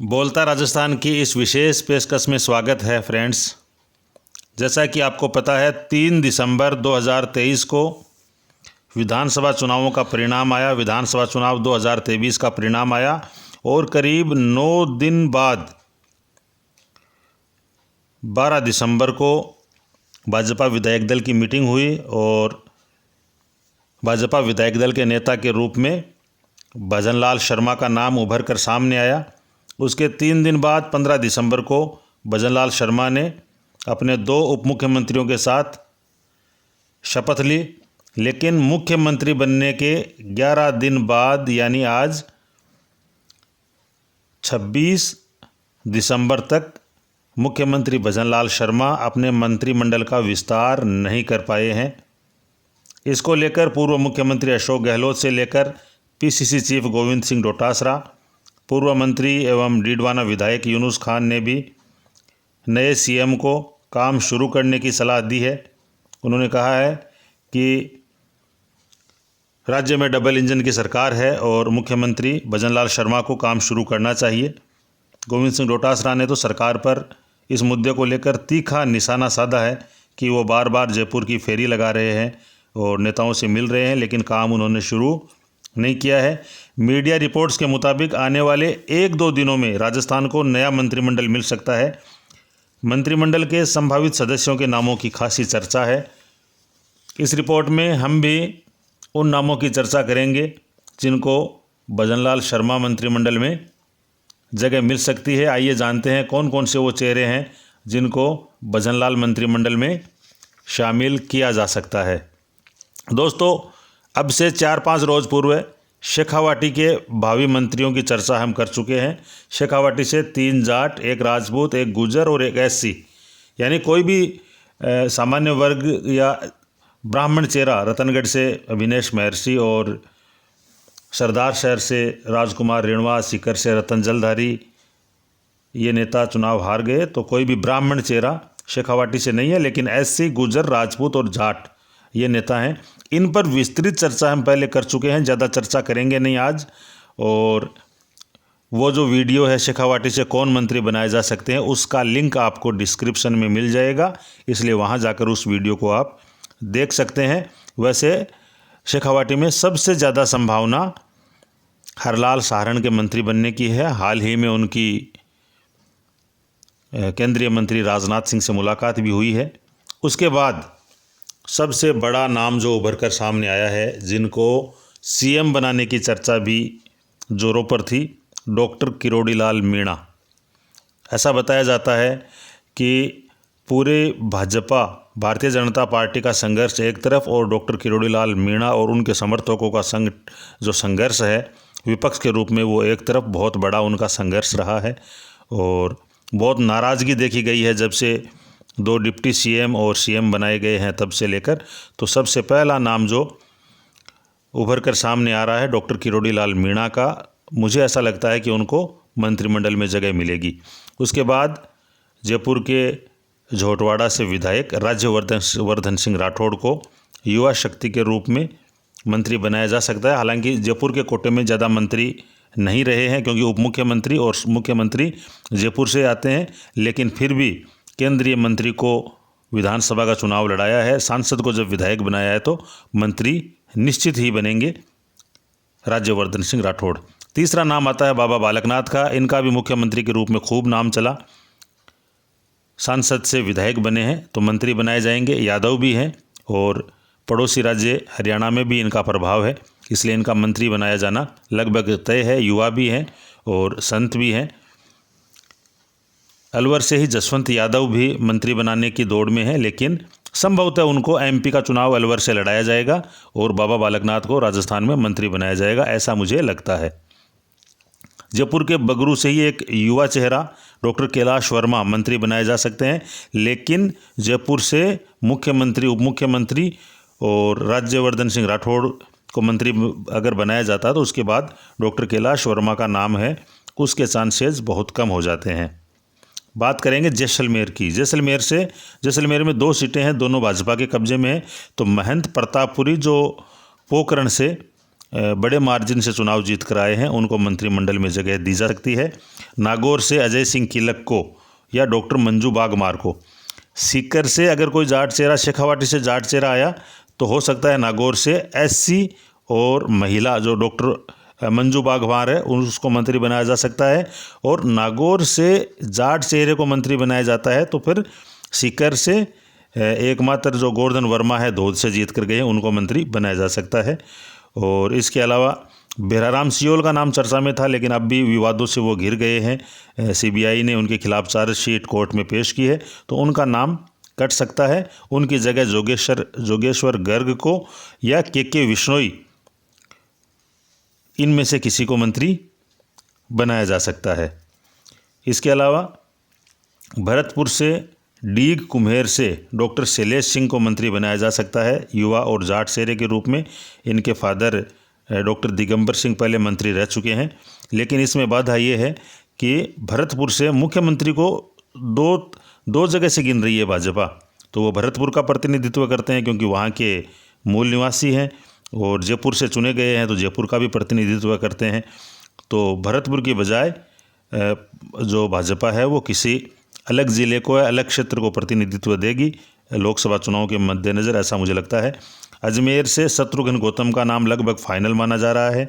बोलता राजस्थान की इस विशेष पेशकश में स्वागत है फ्रेंड्स। जैसा कि आपको पता है 3 दिसंबर 2023 को विधानसभा चुनावों का परिणाम आया। विधानसभा चुनाव 2023 का परिणाम आया और करीब 9 दिन बाद 12 दिसंबर को भाजपा विधायक दल की मीटिंग हुई और भाजपा विधायक दल के नेता के रूप में भजनलाल शर्मा का नाम उभर कर सामने आया। उसके 3 दिन बाद 15 दिसंबर को भजनलाल शर्मा ने अपने 2 उप मुख्यमंत्रियों के साथ शपथ ली, लेकिन मुख्यमंत्री बनने के 11 दिन बाद यानी आज 26 दिसंबर तक मुख्यमंत्री भजनलाल शर्मा अपने मंत्रिमंडल का विस्तार नहीं कर पाए हैं। इसको लेकर पूर्व मुख्यमंत्री अशोक गहलोत से लेकर पीसीसी चीफ गोविंद सिंह डोटासरा, पूर्व मंत्री एवं डीडवाना विधायक यूनुस खान ने भी नए सीएम को काम शुरू करने की सलाह दी है। उन्होंने कहा है कि राज्य में डबल इंजन की सरकार है और मुख्यमंत्री भजनलाल शर्मा को काम शुरू करना चाहिए। गोविंद सिंह डोटासरा ने तो सरकार पर इस मुद्दे को लेकर तीखा निशाना साधा है कि वो बार बार जयपुर की फेरी लगा रहे हैं और नेताओं से मिल रहे हैं, लेकिन काम उन्होंने शुरू नहीं किया है। मीडिया रिपोर्ट्स के मुताबिक आने वाले 1-2 दिनों में राजस्थान को नया मंत्रिमंडल मिल सकता है। मंत्रिमंडल के संभावित सदस्यों के नामों की खासी चर्चा है। इस रिपोर्ट में हम भी उन नामों की चर्चा करेंगे जिनको भजनलाल शर्मा मंत्रिमंडल में जगह मिल सकती है। आइए जानते हैं कौन कौन से वो चेहरे हैं जिनको भजनलाल मंत्रिमंडल में शामिल किया जा सकता है। दोस्तों, अब से 4-5 रोज़ पूर्व शेखावाटी के भावी मंत्रियों की चर्चा हम कर चुके हैं। शेखावाटी से 3 जाट, 1 राजपूत, 1 गुजर और 1 एससी, यानी कोई भी सामान्य वर्ग या ब्राह्मण चेहरा, रतनगढ़ से अभिनेश महर्षि और सरदार शहर से राजकुमार रेणवा, सीकर से रतन जलधारी, ये नेता चुनाव हार गए। तो कोई भी ब्राह्मण चेहरा शेखावाटी से नहीं है, लेकिन एससी, गुजर, राजपूत और जाट ये नेता हैं। इन पर विस्तृत चर्चा हम पहले कर चुके हैं, ज़्यादा चर्चा करेंगे नहीं आज। और वो जो वीडियो है शेखावाटी से कौन मंत्री बनाए जा सकते हैं, उसका लिंक आपको डिस्क्रिप्शन में मिल जाएगा, इसलिए वहाँ जाकर उस वीडियो को आप देख सकते हैं। वैसे शेखावाटी में सबसे ज़्यादा संभावना हरलाल साहरण के मंत्री बनने की है। हाल ही में उनकी केंद्रीय मंत्री राजनाथ सिंह से मुलाकात भी हुई है। उसके बाद सबसे बड़ा नाम जो उभर कर सामने आया है, जिनको सीएम बनाने की चर्चा भी जोरों पर थी, डॉक्टर किरोड़ीलाल मीणा। ऐसा बताया जाता है कि पूरे भाजपा, भारतीय जनता पार्टी का संघर्ष एक तरफ और डॉक्टर किरोड़ीलाल मीणा और उनके समर्थकों का जो संघर्ष है विपक्ष के रूप में, वो एक तरफ बहुत बड़ा उनका संघर्ष रहा है और बहुत नाराज़गी देखी गई है जब से 2 डिप्टी सीएम और सीएम बनाए गए हैं तब से लेकर। तो सबसे पहला नाम जो उभर कर सामने आ रहा है डॉक्टर किरोड़ीलाल मीणा का, मुझे ऐसा लगता है कि उनको मंत्रिमंडल में जगह मिलेगी। उसके बाद जयपुर के झोटवाड़ा से विधायक राज्यवर्धन सिंह राठौड़ को युवा शक्ति के रूप में मंत्री बनाया जा सकता है। हालांकि जयपुर के कोटे में ज़्यादा मंत्री नहीं रहे हैं क्योंकि उप मुख्यमंत्री और मुख्यमंत्री जयपुर से आते हैं, लेकिन फिर भी केंद्रीय मंत्री को विधानसभा का चुनाव लड़ाया है। सांसद को जब विधायक बनाया है तो मंत्री निश्चित ही बनेंगे राज्यवर्धन सिंह राठौड़। तीसरा नाम आता है बाबा बालकनाथ का। इनका भी मुख्यमंत्री के रूप में खूब नाम चला, सांसद से विधायक बने हैं तो मंत्री बनाए जाएंगे। यादव भी हैं और पड़ोसी राज्य हरियाणा में भी इनका प्रभाव है, इसलिए इनका मंत्री बनाया जाना लगभग तय है। युवा भी हैं और संत भी हैं। अलवर से ही जसवंत यादव भी मंत्री बनाने की दौड़ में है, लेकिन संभवतः उनको एमपी का चुनाव अलवर से लड़ाया जाएगा और बाबा बालकनाथ को राजस्थान में मंत्री बनाया जाएगा, ऐसा मुझे लगता है। जयपुर के बगरू से ही एक युवा चेहरा डॉक्टर कैलाश वर्मा मंत्री बनाए जा सकते हैं, लेकिन जयपुर से मुख्यमंत्री, उप मुख्यमंत्री और राज्यवर्धन सिंह राठौड़ को मंत्री अगर बनाया जाता तो उसके बाद डॉक्टर कैलाश वर्मा का नाम है, उसके चांसेस बहुत कम हो जाते हैं। बात करेंगे जैसलमेर की। जैसलमेर में 2 सीटें हैं, दोनों भाजपा के कब्जे में हैं। तो महंत प्रतापपुरी जो पोखरण से बड़े मार्जिन से चुनाव जीत कर आए हैं, उनको मंत्रिमंडल में जगह दी जा सकती है। नागौर से अजय सिंह किलक को या डॉक्टर मंजू बागमार को। सीकर से अगर कोई जाट चेहरा, शेखावाटी से जाट चेहरा आया तो हो सकता है नागौर से एससी और महिला जो डॉक्टर मंजू बागमार है उसको मंत्री बनाया जा सकता है। और नागौर से जाट चेहरे को मंत्री बनाया जाता है तो फिर सीकर से एकमात्र जो गोवर्धन वर्मा है धोद से जीत कर गए हैं उनको मंत्री बनाया जा सकता है। और इसके अलावा बेराराम सियोल का नाम चर्चा में था, लेकिन अब भी विवादों से वो घिर गए हैं। सीबीआई ने उनके खिलाफ चार्जशीट कोर्ट में पेश की है तो उनका नाम कट सकता है। उनकी जगह जोगेश्वर गर्ग को या के विश्नोई, इनमें से किसी को मंत्री बनाया जा सकता है। इसके अलावा भरतपुर से डीग कुम्हेर से डॉक्टर शैलेश सिंह को मंत्री बनाया जा सकता है युवा और जाट चेहरे के रूप में। इनके फादर डॉक्टर दिगंबर सिंह पहले मंत्री रह चुके हैं, लेकिन इसमें बाधा ये है कि भरतपुर से मुख्यमंत्री को दो जगह से गिन रही है भाजपा। तो वो भरतपुर का प्रतिनिधित्व करते हैं क्योंकि वहाँ के मूल निवासी हैं, और जयपुर से चुने गए हैं तो जयपुर का भी प्रतिनिधित्व करते हैं। तो भरतपुर की बजाय जो भाजपा है वो किसी अलग ज़िले को या अलग क्षेत्र को प्रतिनिधित्व देगी लोकसभा चुनाव के मद्देनज़र, ऐसा मुझे लगता है। अजमेर से शत्रुघ्न गौतम का नाम लगभग फाइनल माना जा रहा है।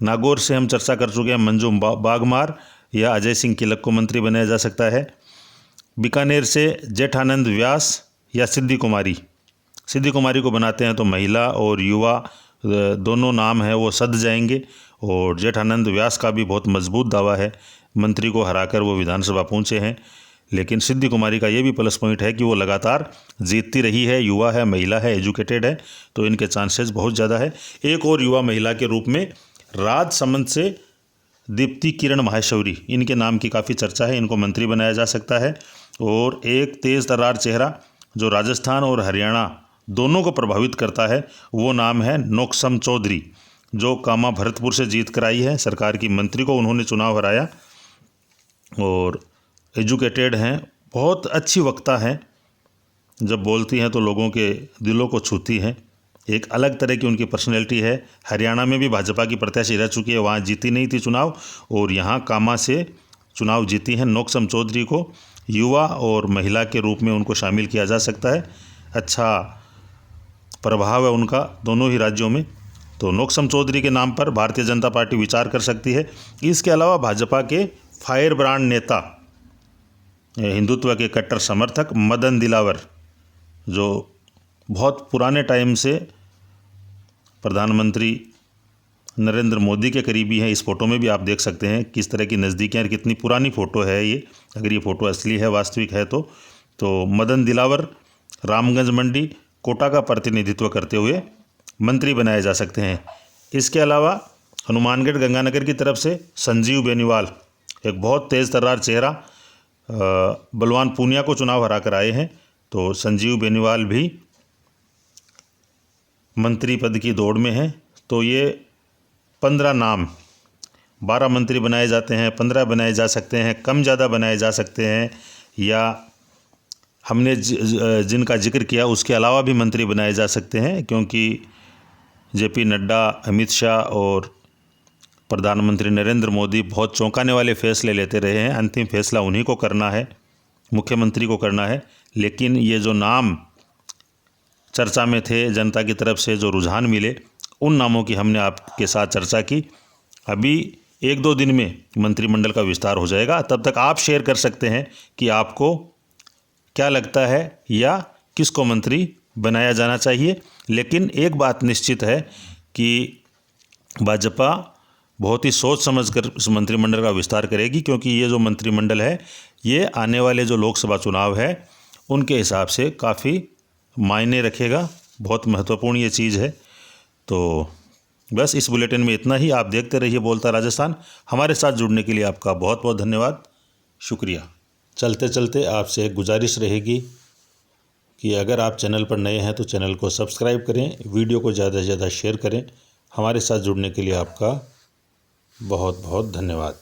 नागौर से हम चर्चा कर चुके हैं, मंजू बागमार या अजय सिंह किलक को मंत्री बनाया जा सकता है। बीकानेर से जेठानंद व्यास या सिद्धि कुमारी को बनाते हैं तो महिला और युवा दोनों नाम है वो सध जाएंगे। और जेठानंद व्यास का भी बहुत मजबूत दावा है, मंत्री को हराकर वो विधानसभा पहुँचे हैं। लेकिन सिद्धि कुमारी का ये भी प्लस पॉइंट है कि वो लगातार जीतती रही है, युवा है, महिला है, एजुकेटेड है, तो इनके चांसेस बहुत ज़्यादा है। एक और युवा महिला के रूप में राजसमंद से दीप्ति किरण माहेश्वरी, इनके नाम की काफ़ी चर्चा है, इनको मंत्री बनाया जा सकता है। और एक तेज़ तर्रार चेहरा जो राजस्थान और हरियाणा दोनों को प्रभावित करता है वो नाम है नोक्सम चौधरी, जो कामा भरतपुर से जीत कर आई है। सरकार की मंत्री को उन्होंने चुनाव हराया और एजुकेटेड हैं, बहुत अच्छी वक्ता हैं, जब बोलती हैं तो लोगों के दिलों को छूती हैं। एक अलग तरह की उनकी पर्सनैलिटी है। हरियाणा में भी भाजपा की प्रत्याशी रह चुकी है, वहाँ जीती नहीं थी चुनाव, और यहाँ कामा से चुनाव जीती हैं। नोक्सम चौधरी को युवा और महिला के रूप में उनको शामिल किया जा सकता है। अच्छा प्रभाव है उनका दोनों ही राज्यों में, तो नोक्सम चौधरी के नाम पर भारतीय जनता पार्टी विचार कर सकती है। इसके अलावा भाजपा के फायर ब्रांड नेता, हिंदुत्व के कट्टर समर्थक मदन दिलावर, जो बहुत पुराने टाइम से प्रधानमंत्री नरेंद्र मोदी के करीबी हैं। इस फ़ोटो में भी आप देख सकते हैं किस तरह की नज़दीकियाँ, कितनी पुरानी फ़ोटो है ये, अगर ये फ़ोटो असली है, वास्तविक है तो मदन दिलावर रामगंज मंडी कोटा का प्रतिनिधित्व करते हुए मंत्री बनाए जा सकते हैं। इसके अलावा हनुमानगढ़ गंगानगर की तरफ से संजीव बेनीवाल, एक बहुत तेज़ तर्रार चेहरा, बलवान पूनिया को चुनाव हरा कर आए हैं, तो संजीव बेनीवाल भी मंत्री पद की दौड़ में हैं। तो ये 15 नाम, 12 मंत्री बनाए जाते हैं, 15 बनाए जा सकते हैं, कम ज़्यादा बनाए जा सकते हैं, या हमने जिनका जिक्र किया उसके अलावा भी मंत्री बनाए जा सकते हैं, क्योंकि जेपी नड्डा, अमित शाह और प्रधानमंत्री नरेंद्र मोदी बहुत चौंकाने वाले फैसले लेते रहे हैं। अंतिम फैसला उन्हीं को करना है, मुख्यमंत्री को करना है। लेकिन ये जो नाम चर्चा में थे, जनता की तरफ से जो रुझान मिले, उन नामों की हमने आपके साथ चर्चा की। अभी 1-2 दिन में मंत्रिमंडल का विस्तार हो जाएगा, तब तक आप शेयर कर सकते हैं कि आपको क्या लगता है या किसको मंत्री बनाया जाना चाहिए। लेकिन एक बात निश्चित है कि भाजपा बहुत ही सोच समझकर इस मंत्रिमंडल का विस्तार करेगी, क्योंकि ये जो मंत्रिमंडल है ये आने वाले जो लोकसभा चुनाव है उनके हिसाब से काफ़ी मायने रखेगा, बहुत महत्वपूर्ण ये चीज़ है। तो बस इस बुलेटिन में इतना ही। आप देखते रहिए बोलता राजस्थान। हमारे साथ जुड़ने के लिए आपका बहुत बहुत धन्यवाद, शुक्रिया। चलते चलते आपसे एक गुजारिश रहेगी कि अगर आप चैनल पर नए हैं तो चैनल को सब्सक्राइब करें, वीडियो को ज़्यादा से ज़्यादा शेयर करें। हमारे साथ जुड़ने के लिए आपका बहुत बहुत धन्यवाद।